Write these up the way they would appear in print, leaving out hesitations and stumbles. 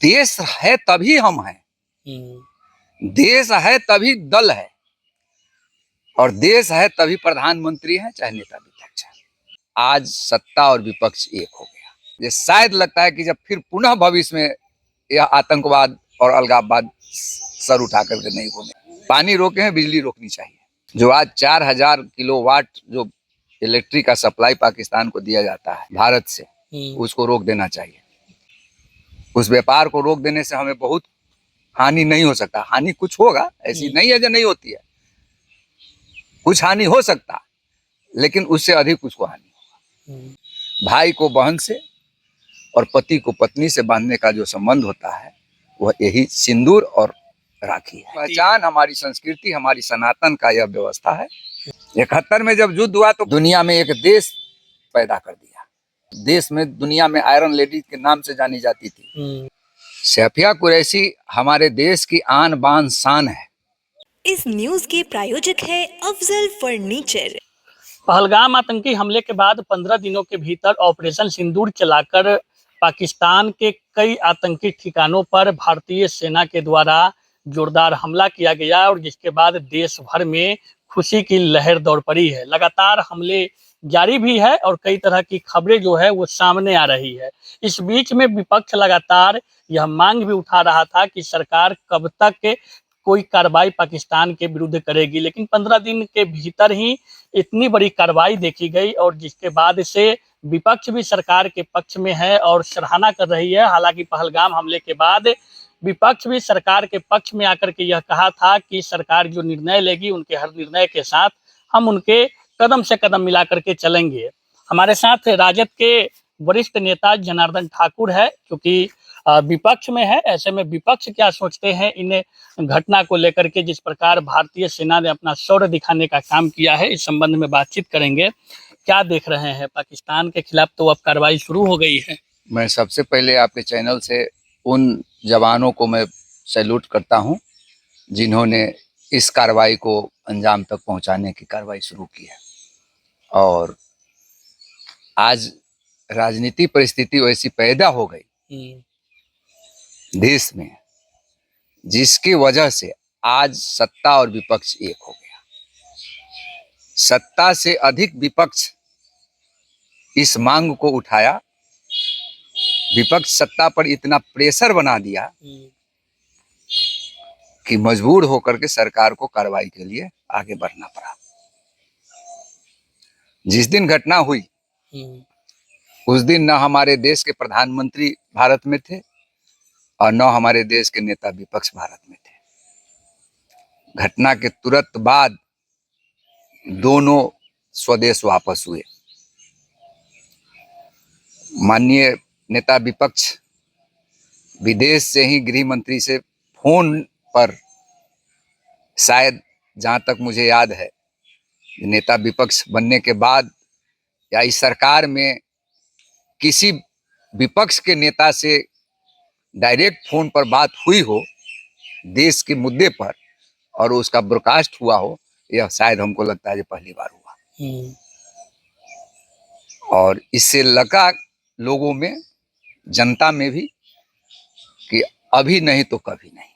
देश है तभी हम हैं, देश है तभी दल है, और देश है तभी प्रधानमंत्री है चाहे नेता विपक्ष है। आज सत्ता और विपक्ष एक हो गया। ये शायद लगता है कि जब फिर पुनः भविष्य में यह आतंकवाद और अलगाववाद सर उठा करके नहीं घूमे। पानी रोके हैं, बिजली रोकनी चाहिए। जो आज 4000 किलोवाट जो इलेक्ट्रिक का सप्लाई पाकिस्तान को दिया जाता है भारत से, उसको रोक देना चाहिए। उस व्यापार को रोक देने से हमें बहुत हानि नहीं हो सकता। हानि कुछ होगा, ऐसी नहीं है जो नहीं होती है, कुछ हानि हो सकता, लेकिन उससे अधिक उसको हानि होगा। भाई को बहन से और पति को पत्नी से बांधने का जो संबंध होता है वह यही सिंदूर और राखी है। पहचान हमारी संस्कृति, हमारी सनातन का यह व्यवस्था है। 71 में जब युद्ध हुआ तो दुनिया में एक देश पैदा कर दिया। देश में दुनिया में आयरन लेडी के नाम से जानी जाती थी। सैफिया कुरैशी हमारे देश की आन बान शान है। इस न्यूज के प्रायोजक है अफजल फर्नीचर। पहलगाम आतंकी हमले के बाद 15 दिनों के भीतर ऑपरेशन सिंदूर चलाकर पाकिस्तान के कई आतंकी ठिकानों पर भारतीय सेना के द्वारा जोरदार हमला किया गया और जिसके बाद देश भर में खुशी की लहर दौड़ पड़ी है। लगातार हमले जारी भी है और कई तरह की खबरें जो है वो सामने आ रही है। इस बीच में विपक्ष लगातार यह मांग भी उठा रहा था कि सरकार कब तक कोई कार्रवाई पाकिस्तान के विरुद्ध करेगी, लेकिन 15 दिन के भीतर ही इतनी बड़ी कार्रवाई देखी गई और जिसके बाद से विपक्ष भी सरकार के पक्ष में है और सराहना कर रही है। हालांकि पहलगाम हमले के बाद विपक्ष भी सरकार के पक्ष में आकर के यह कहा था कि सरकार जो निर्णय लेगी उनके हर निर्णय के साथ हम उनके कदम से कदम मिला करके चलेंगे। हमारे साथ राजद के वरिष्ठ नेता जनार्दन ठाकुर है, क्योंकि विपक्ष में है। ऐसे में विपक्ष क्या सोचते हैं इन घटना को लेकर के, जिस प्रकार भारतीय सेना ने अपना शौर्य दिखाने का काम किया है, इस संबंध में बातचीत करेंगे। क्या देख रहे हैं? पाकिस्तान के खिलाफ तो अब कार्रवाई शुरू हो गई है। मैं सबसे पहले आपके चैनल से उन जवानों को मैं सैल्यूट करता हूं जिन्होंने इस कार्रवाई को अंजाम तक पहुंचाने की कार्रवाई शुरू की है। और आज राजनीति परिस्थिति वैसी पैदा हो गई देश में, जिसकी वजह से आज सत्ता और विपक्ष एक हो गया। सत्ता से अधिक विपक्ष इस मांग को उठाया। विपक्ष सत्ता पर इतना प्रेशर बना दिया कि मजबूर होकर के सरकार को कार्रवाई के लिए आगे बढ़ना पड़ा। जिस दिन घटना हुई उस दिन न हमारे देश के प्रधानमंत्री भारत में थे और न हमारे देश के नेता विपक्ष भारत में थे। घटना के तुरंत बाद दोनों स्वदेश वापस हुए। माननीय नेता विपक्ष विदेश से ही गृह मंत्री से फोन पर, शायद जहां तक मुझे याद है, नेता विपक्ष बनने के बाद या इस सरकार में किसी विपक्ष के नेता से डायरेक्ट फोन पर बात हुई हो देश के मुद्दे पर और उसका ब्रॉडकास्ट हुआ हो, यह शायद हमको लगता है कि पहली बार हुआ। और इससे लगा लोगों में, जनता में भी, कि अभी नहीं तो कभी नहीं।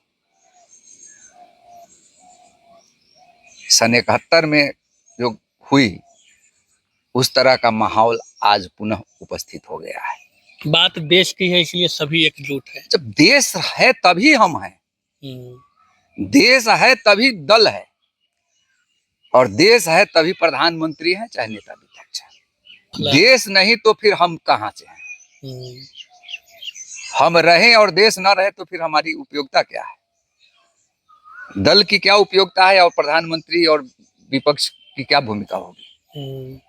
सन 71 में जो हुई उस तरह का माहौल आज पुनः उपस्थित हो गया है। बात देश की है, इसलिए सभी एकजुट है। जब देश है तभी हम हैं, देश है तभी दल है, और देश है तभी प्रधानमंत्री है चाहे नेता विपक्ष है। देश नहीं तो फिर हम कहां से हैं? हम रहें और देश ना रहे तो फिर हमारी उपयोगिता क्या है? दल की क्या उपयोगिता है और प्रधानमंत्री और विपक्ष की क्या भूमिका होगी?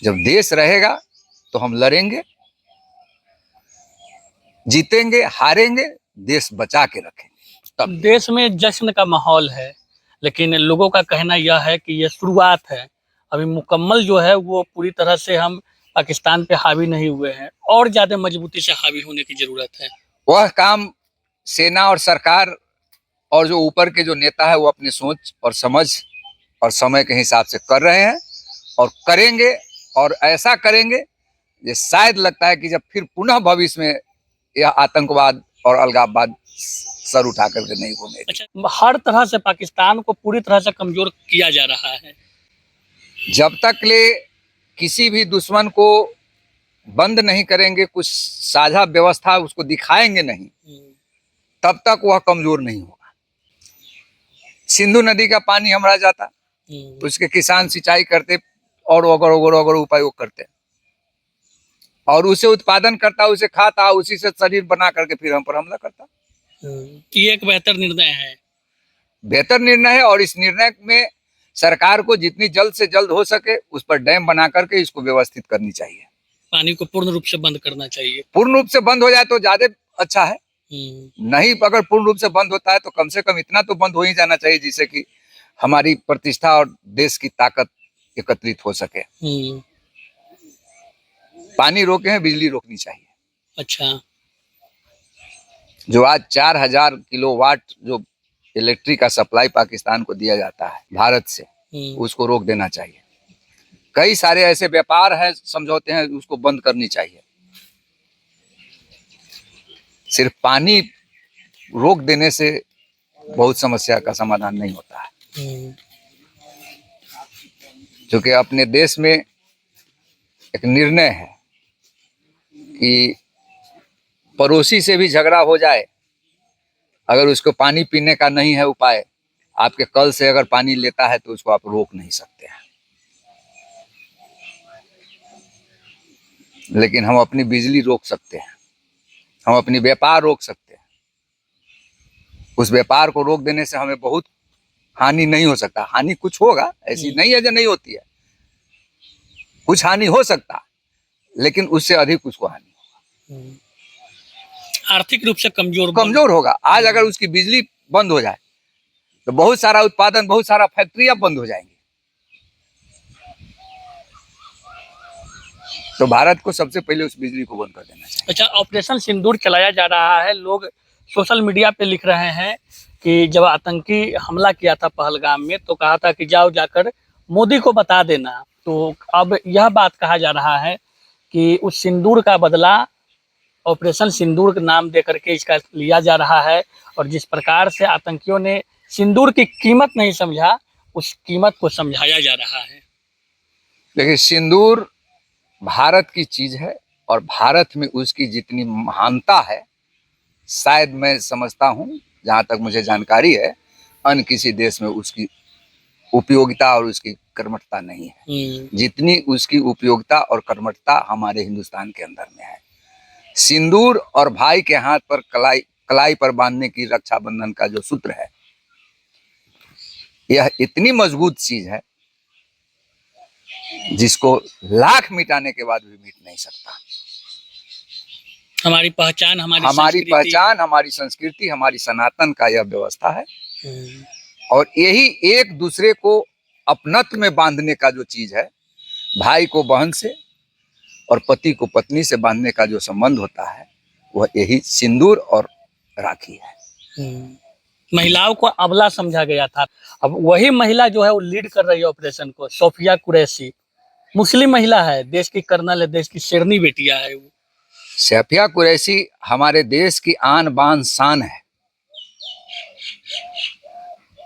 जब देश रहेगा तो हम लड़ेंगे, जीतेंगे, हारेंगे, देश बचा के रखेंगे। तब देश में जश्न का माहौल है, लेकिन लोगों का कहना यह है कि यह शुरुआत है, अभी मुकम्मल जो है वो पूरी तरह से हम पाकिस्तान पे हावी नहीं हुए हैं और ज्यादा मजबूती से हावी होने की जरूरत है। वह काम सेना और सरकार और जो ऊपर के जो नेता है वो अपनी सोच और समझ और समय के हिसाब से कर रहे हैं और करेंगे, और ऐसा करेंगे ये शायद लगता है कि जब फिर पुनः भविष्य में यह आतंकवाद और अलगाववाद सर उठा करके नहीं घूमेगी। अच्छा, हर तरह से पाकिस्तान को पूरी तरह से कमजोर किया जा रहा है। जब तक ले किसी भी दुश्मन को बंद नहीं करेंगे, कुछ साझा व्यवस्था उसको दिखाएंगे नहीं, तब तक वह कमजोर नहीं होगा। सिंधु नदी का पानी हमारा जाता, उसके किसान सिंचाई करते और अगर उपयोग करते और उसे उत्पादन करता, उसे खाता, उसी से शरीर बना करके फिर हम पर हमला करता। ये एक बेहतर निर्णय है। बेहतर निर्णय है और इस निर्णय में सरकार को जितनी जल्द से जल्द हो सके उस पर डैम बना करके इसको व्यवस्थित करनी चाहिए। पानी को पूर्ण रूप से बंद करना चाहिए। पूर्ण रूप से बंद हो जाए तो ज्यादा अच्छा है। नहीं, अगर पूर्ण रूप से बंद होता है तो कम से कम इतना तो बंद हो ही जाना चाहिए जिससे कि हमारी प्रतिष्ठा और देश की ताकत एकत्रित हो सके। पानी रोके हैं, बिजली रोकनी चाहिए। अच्छा, जो आज 4000 किलोवाट जो इलेक्ट्रिक का सप्लाई पाकिस्तान को दिया जाता है भारत से, उसको रोक देना चाहिए। कई सारे ऐसे व्यापार हैं, समझौते हैं, उसको बंद करनी चाहिए। सिर्फ पानी रोक देने से बहुत समस्या का समाधान नहीं होता है। क्योंकि अपने देश में एक निर्णय है कि पड़ोसी से भी झगड़ा हो जाए, अगर उसको पानी पीने का नहीं है उपाय, आपके कल से अगर पानी लेता है तो उसको आप रोक नहीं सकते हैं। लेकिन हम अपनी बिजली रोक सकते हैं, हम अपनी व्यापार रोक सकते हैं। उस व्यापार को रोक देने से हमें बहुत हानि नहीं हो सकता। हानि कुछ होगा, ऐसी नहीं है जो नहीं होती है, कुछ हानि हो सकता, लेकिन उससे अधिक उसको हानि होगा। आर्थिक रूप से कमजोर होगा। आज अगर उसकी बिजली बंद हो जाए तो बहुत सारा उत्पादन, बहुत सारा फैक्ट्रियां बंद हो जाएंगी। तो भारत को सबसे पहले उस बिजली को बंद कर देना चाहिए। अच्छा, ऑपरेशन सिंदूर चलाया जा रहा है। लोग सोशल मीडिया पे लिख रहे हैं कि जब आतंकी हमला किया था पहलगाम में तो कहा था कि जाओ जाकर मोदी को बता देना। तो अब यह बात कहा जा रहा है कि उस सिंदूर का बदला ऑपरेशन सिंदूर का नाम दे करके इसका लिया जा रहा है। और जिस प्रकार से आतंकियों ने सिंदूर की कीमत नहीं समझा, उस कीमत को समझाया जा रहा है। देखिए, सिंदूर भारत की चीज है और भारत में उसकी जितनी महानता है, शायद मैं समझता हूं, जहां तक मुझे जानकारी है, अन्य किसी देश में उसकी उपयोगिता और उसकी कर्मठता नहीं है जितनी उसकी उपयोगिता और कर्मठता हमारे हिंदुस्तान के अंदर में है। सिंदूर और भाई के हाथ पर कलाई पर बांधने की रक्षाबंधन का जो सूत्र है, यह इतनी मजबूत चीज है जिसको लाख मिटाने के बाद भी मिट नहीं सकता। हमारी पहचान, हमारी संस्कृति, हमारी सनातन का यह व्यवस्था है। और यही एक दूसरे को अपनत्व में बांधने का जो चीज है, भाई को बहन से और पति को पत्नी से बांधने का जो संबंध होता है, वह यही सिंदूर और राखी है। महिलाओं को अबला समझा गया था। अब वही महिला जो है वो लीड कर रही है ऑपरेशन को। सोफिया कुरैशी मुस्लिम महिला है, देश की कर्नल है, देश की शेरनी बेटिया है वो। सोफिया कुरैशी हमारे देश की आन बान शान है।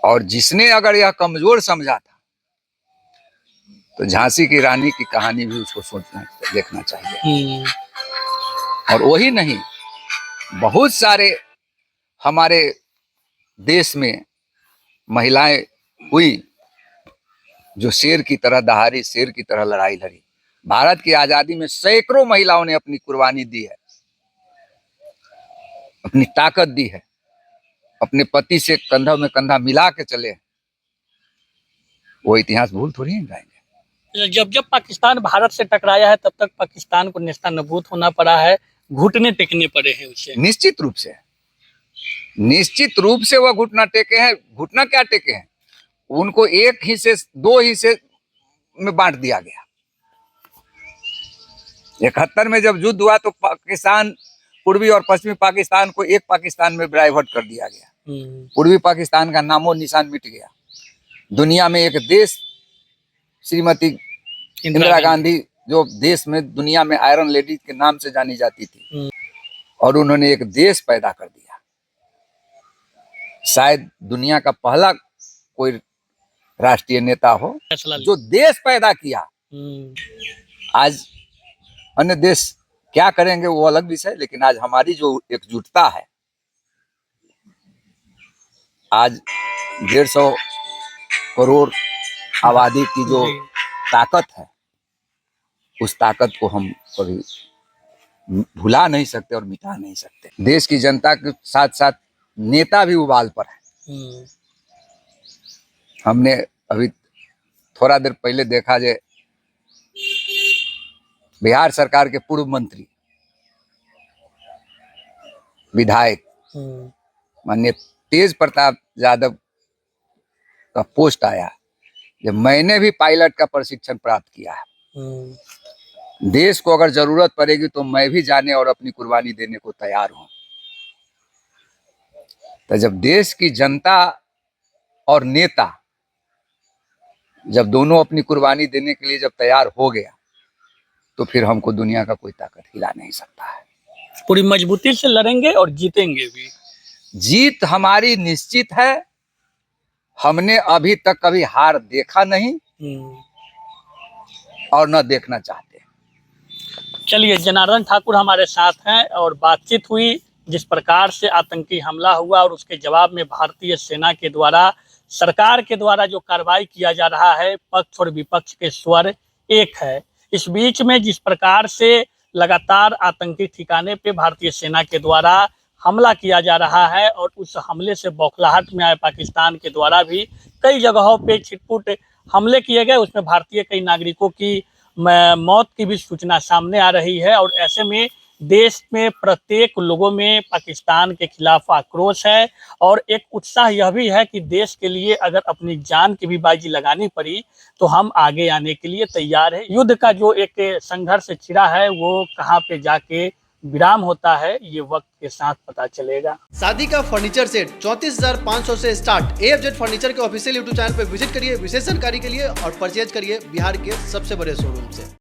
और जिसने अगर यह कमजोर समझा था तो झांसी की रानी की कहानी भी उसको सोचना, देखना चाहिए। और वही नहीं, बहुत सारे हमारे देश में महिलाएं हुई जो शेर की तरह दहाड़ी, शेर की तरह लड़ाई लड़ी। भारत की आजादी में सैकड़ों महिलाओं ने अपनी कुर्बानी दी है, अपनी ताकत दी है, अपने पति से कंधा में कंधा मिला के चले। वो इतिहास भूल थोड़ी ही जाएंगे। जब जब पाकिस्तान भारत से टकराया है तब तक पाकिस्तान को नेस्तनाबूद होना पड़ा है, घुटने टेकने पड़े हैं उसे। निश्चित रूप से वह घुटना टेके हैं। घुटना क्या टेके हैं, उनको एक हिस्से, दो हिस्से में बांट दिया गया। 71 में जब युद्ध हुआ तो पाकिस्तान, पूर्वी और पश्चिमी पाकिस्तान को एक पाकिस्तान में डाइवर्ट कर दिया गया। पूर्वी पाकिस्तान का नामो निशान मिट गया। दुनिया में एक देश, श्रीमती इंदिरा गांधी, जो देश में दुनिया में आयरन लेडी के नाम से जानी जाती थी, और उन्होंने एक देश पैदा कर दिया। शायद दुनिया का पहला कोई राष्ट्रीय नेता हो फैसला जो देश पैदा किया। आज अन्य देश क्या करेंगे वो अलग विषय, लेकिन आज हमारी जो एकजुटता है, आज 150 करोड़ आबादी की जो ताकत है, उस ताकत को हम कभी भुला नहीं सकते और मिटा नहीं सकते। देश की जनता के साथ साथ नेता भी उबाल पर है। हमने अभी थोड़ा देर पहले देखा जे बिहार सरकार के पूर्व मंत्री विधायक माननीय तेज प्रताप यादव का पोस्ट आया जब मैंने भी पायलट का प्रशिक्षण प्राप्त किया है। देश को अगर जरूरत पड़ेगी तो मैं भी जाने और अपनी कुर्बानी देने को तैयार हूं। तो जब देश की जनता और नेता जब दोनों अपनी कुर्बानी देने के लिए जब तैयार हो गया, तो फिर हमको दुनिया का कोई ताकत हिला नहीं सकता है। पूरी मजबूती से लड़ेंगे और जीतेंगे भी। जीत हमारी निश्चित है। हमने अभी तक कभी हार देखा नहीं और न देखना चाहते। चलिए, जनार्दन ठाकुर हमारे साथ हैं और बातचीत हुई। जिस प्रकार से आतंकी हमला हुआ और उसके जवाब में भारतीय सेना के द्वारा, सरकार के द्वारा जो कार्रवाई किया जा रहा है, पक्ष और विपक्ष के स्वर एक है। इस बीच में जिस प्रकार से लगातार आतंकी ठिकाने पे भारतीय सेना के द्वारा हमला किया जा रहा है और उस हमले से बौखलाहट में आए पाकिस्तान के द्वारा भी कई जगहों पे छिटपुट हमले किए गए, उसमें भारतीय कई नागरिकों की मौत की भी सूचना सामने आ रही है। और ऐसे में देश में प्रत्येक लोगों में पाकिस्तान के खिलाफ आक्रोश है और एक उत्साह यह भी है कि देश के लिए अगर अपनी जान की भी बाजी लगानी पड़ी तो हम आगे आने के लिए तैयार है। युद्ध का जो एक संघर्ष छिड़ा है वो कहाँ पे जाके विराम होता है, ये वक्त के साथ पता चलेगा। शादी का फर्नीचर सेट 34,500 से स्टार्ट। AFZ फर्नीचर के ऑफिशियल यूट्यूब चैनल पर विजिट करिए विशेष जानकारी के लिए और परचेज करिए बिहार के सबसे बड़े शोरूम से।